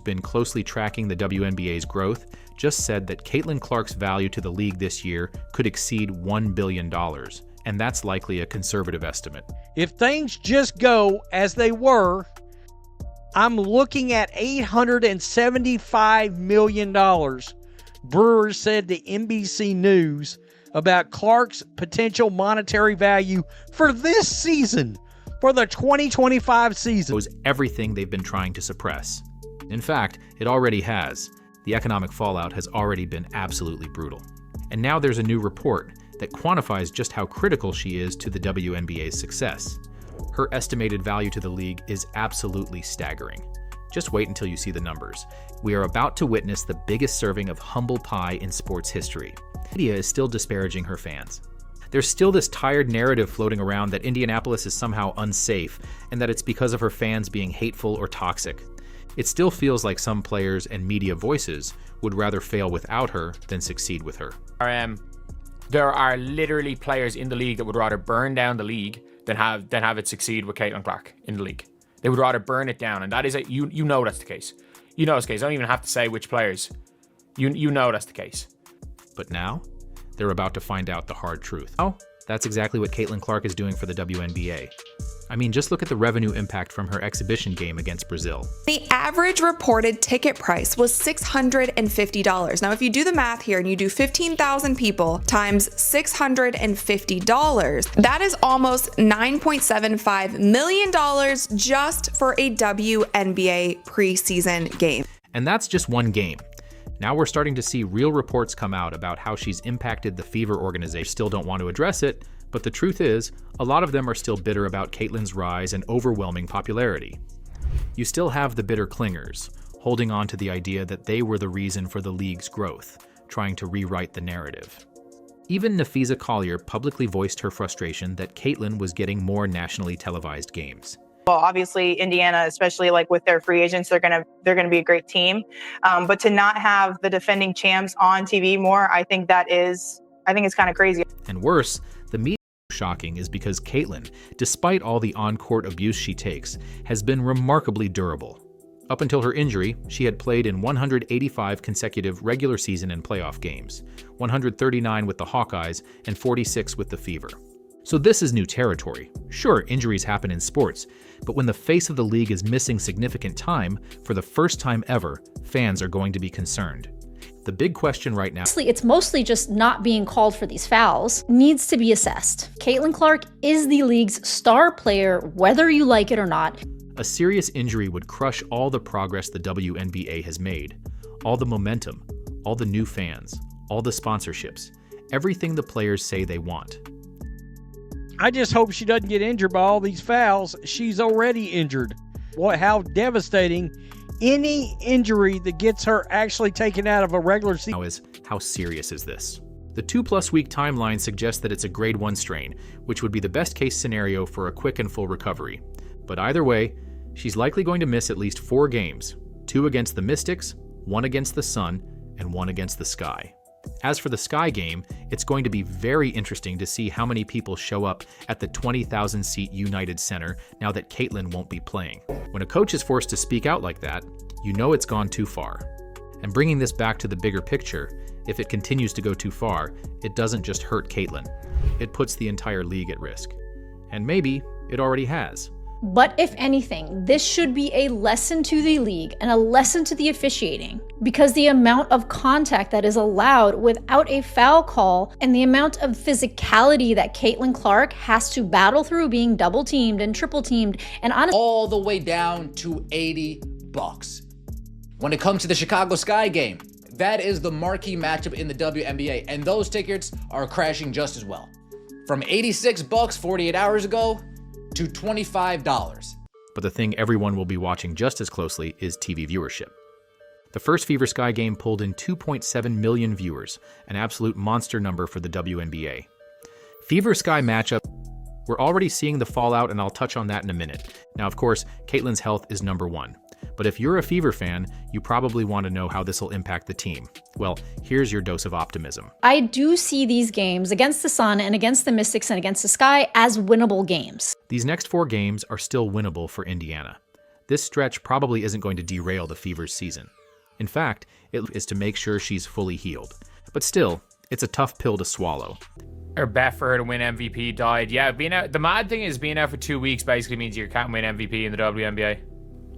been closely tracking the WNBA's growth, just said that Caitlin Clark's value to the league this year could exceed $1 billion, and that's likely a conservative estimate. If things just go as they were, I'm looking at $875 million, Brewers said to NBC News about Clark's potential monetary value for this season, for the 2025 season. It was everything they've been trying to suppress. In fact, it already has. The economic fallout has already been absolutely brutal. And now there's a new report that quantifies just how critical she is to the WNBA's success. Her estimated value to the league is absolutely staggering. Just wait until you see the numbers. We are about to witness the biggest serving of humble pie in sports history. Media is still disparaging her fans. There's still this tired narrative floating around that Indianapolis is somehow unsafe and that it's because of her fans being hateful or toxic. It still feels like some players and media voices would rather fail without her than succeed with her. There are literally players in the league that would rather burn down the league than have it succeed with Caitlin Clark in the league. They would rather burn it down, and that is you know that's the case. You know it's the case. I don't even have to say which players. You know that's the case. But now, they're about to find out the hard truth. Oh, that's exactly what Caitlin Clark is doing for the WNBA. I mean, just look at the revenue impact from her exhibition game against Brazil. The average reported ticket price was $650. Now, if you do the math here and you do 15,000 people times $650, that is almost $9.75 million just for a WNBA preseason game. And that's just one game. Now we're starting to see real reports come out about how she's impacted the Fever organization. Still don't want to address it, but the truth is, a lot of them are still bitter about Caitlin's rise and overwhelming popularity. You still have the bitter clingers, holding on to the idea that they were the reason for the league's growth, trying to rewrite the narrative. Even Nafisa Collier publicly voiced her frustration that Caitlin was getting more nationally televised games. Well, obviously, Indiana, especially like with their free agents, they're gonna be a great team. But to not have the defending champs on TV more, I think it's kind of crazy. And worse, the media shocking is because Caitlin, despite all the on-court abuse she takes, has been remarkably durable. Up until her injury, she had played in 185 consecutive regular season and playoff games, 139 with the Hawkeyes and 46 with the Fever. So this is new territory. Sure, injuries happen in sports, but when the face of the league is missing significant time, for the first time ever, fans are going to be concerned. The big question right now... It's mostly just not being called for these fouls. Needs to be assessed. Caitlin Clark is the league's star player, whether you like it or not. A serious injury would crush all the progress the WNBA has made, all the momentum, all the new fans, all the sponsorships, everything the players say they want. I just hope she doesn't get injured by all these fouls. She's already injured. How devastating. Any injury that gets her actually taken out of a regular season. How serious is this? The 2+ week timeline suggests that it's a grade 1 strain, which would be the best case scenario for a quick and full recovery. But either way, she's likely going to miss at least 4 games, 2 against the Mystics, 1 against the Sun, and 1 against the Sky. As for the Sky game, it's going to be very interesting to see how many people show up at the 20,000-seat United Center now that Caitlin won't be playing. When a coach is forced to speak out like that, you know it's gone too far. And bringing this back to the bigger picture, if it continues to go too far, it doesn't just hurt Caitlin. It puts the entire league at risk. And maybe it already has. But if anything, this should be a lesson to the league and a lesson to the officiating, because the amount of contact that is allowed without a foul call and the amount of physicality that Caitlin Clark has to battle through being double teamed and triple teamed and honestly all the way down to $80. When it comes to the Chicago Sky game, that is the marquee matchup in the WNBA, and those tickets are crashing just as well. From $86 48 hours ago to $25. But the thing everyone will be watching just as closely is TV viewership. The first Fever Sky game pulled in 2.7 million viewers, an absolute monster number for the WNBA. Fever Sky matchup, we're already seeing the fallout, and I'll touch on that in a minute. Now, of course, Caitlin's health is number one. But if you're a Fever fan, you probably want to know how this will impact the team. Well, here's your dose of optimism. I do see these games against the Sun and against the Mystics and against the Sky as winnable games. These next 4 games are still winnable for Indiana. this stretch probably isn't going to derail the Fever's season. In fact, it is to make sure she's fully healed. But still, it's a tough pill to swallow. Her bet for her to win MVP died. Yeah, being out. The mad thing is being out for 2 weeks basically means you can't win MVP in the WNBA.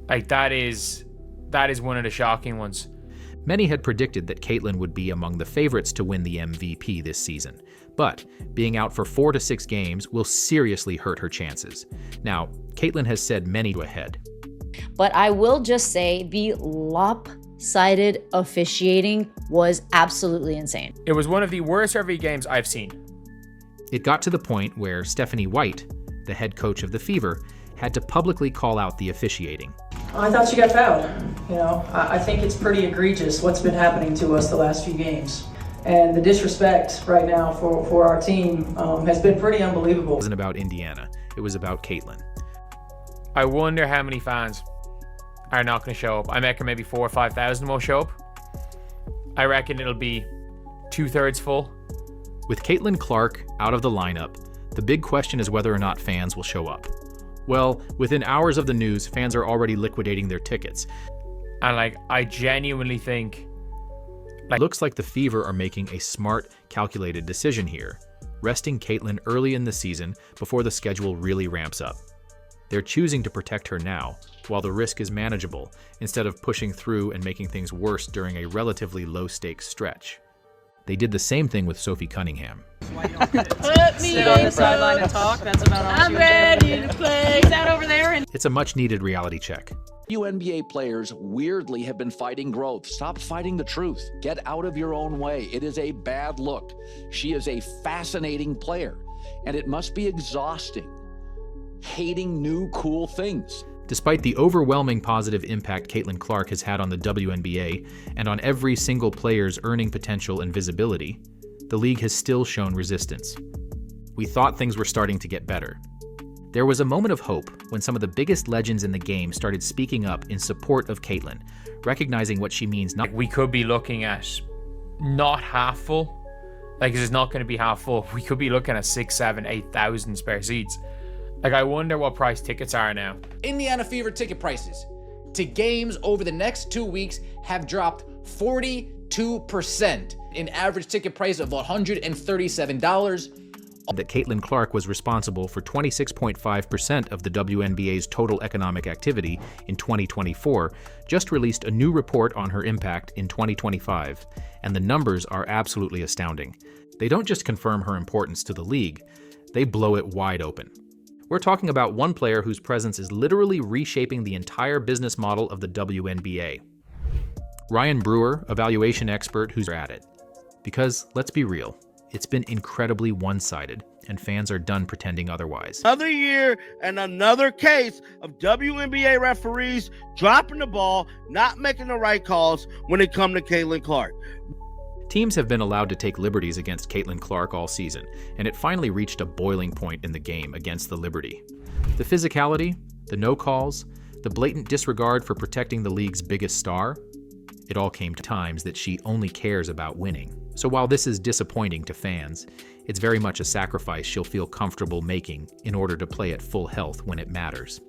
Like that is one of the shocking ones. Many had predicted that Caitlin would be among the favorites to win the MVP this season, but being out for 4 to 6 games will seriously hurt her chances. Now, Caitlin has said many ahead. But I will just say the lopsided officiating was absolutely insane. It was one of the worst RV games I've seen. It got to the point where Stephanie White, the head coach of the Fever, had to publicly call out the officiating. I thought she got fouled. I think it's pretty egregious what's been happening to us the last few games. And the disrespect right now for our team has been pretty unbelievable. It wasn't about Indiana. It was about Caitlin. I wonder how many fans are not going to show up. I reckon maybe 4,000 or 5,000 will show up. I reckon it'll be 2/3 full. With Caitlin Clark out of the lineup, the big question is whether or not fans will show up. Well, within hours of the news, fans are already liquidating their tickets. And I genuinely think It looks like the Fever are making a smart, calculated decision here, resting Caitlin early in the season before the schedule really ramps up. They're choosing to protect her now, while the risk is manageable, instead of pushing through and making things worse during a relatively low-stakes stretch. They did the same thing with Sophie Cunningham. Put me sit on the sideline and talk. That's about all. I'm ready to play. He's out over there. It's a much-needed reality check. WNBA players weirdly have been fighting growth. Stop fighting the truth. Get out of your own way. It is a bad look. She is a fascinating player, and it must be exhausting hating new cool things. Despite the overwhelming positive impact Caitlin Clark has had on the WNBA and on every single player's earning potential and visibility, the league has still shown resistance. We thought things were starting to get better. There was a moment of hope when some of the biggest legends in the game started speaking up in support of Caitlin, recognizing what she means. We could be looking at not half full. It's not going to be half full. We could be looking at 6,000, 7,000, 8,000 spare seats. I wonder what price tickets are now. Indiana Fever ticket prices to games over the next 2 weeks have dropped 42%, an average ticket price of $137. That Caitlin Clark was responsible for 26.5% of the WNBA's total economic activity in 2024, just released a new report on her impact in 2025, and the numbers are absolutely astounding. They don't just confirm her importance to the league, they blow it wide open. We're talking about one player whose presence is literally reshaping the entire business model of the WNBA. Ryan Brewer, a valuation expert who's at it. Because, let's be real, it's been incredibly one-sided, and fans are done pretending otherwise. Another year and another case of WNBA referees dropping the ball, not making the right calls when it comes to Caitlin Clark. Teams have been allowed to take liberties against Caitlin Clark all season, and it finally reached a boiling point in the game against the liberty. The physicality, the no calls, the blatant disregard for protecting the league's biggest star, it all came to times that she only cares about winning. So while this is disappointing to fans, it's very much a sacrifice she'll feel comfortable making in order to play at full health when it matters.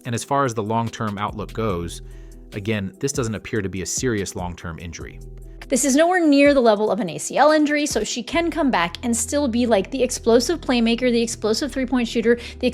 And as far as the long-term outlook goes, again, this doesn't appear to be a serious long-term injury. This is nowhere near the level of an ACL injury, so she can come back and still be like the explosive playmaker, the explosive three-point shooter, the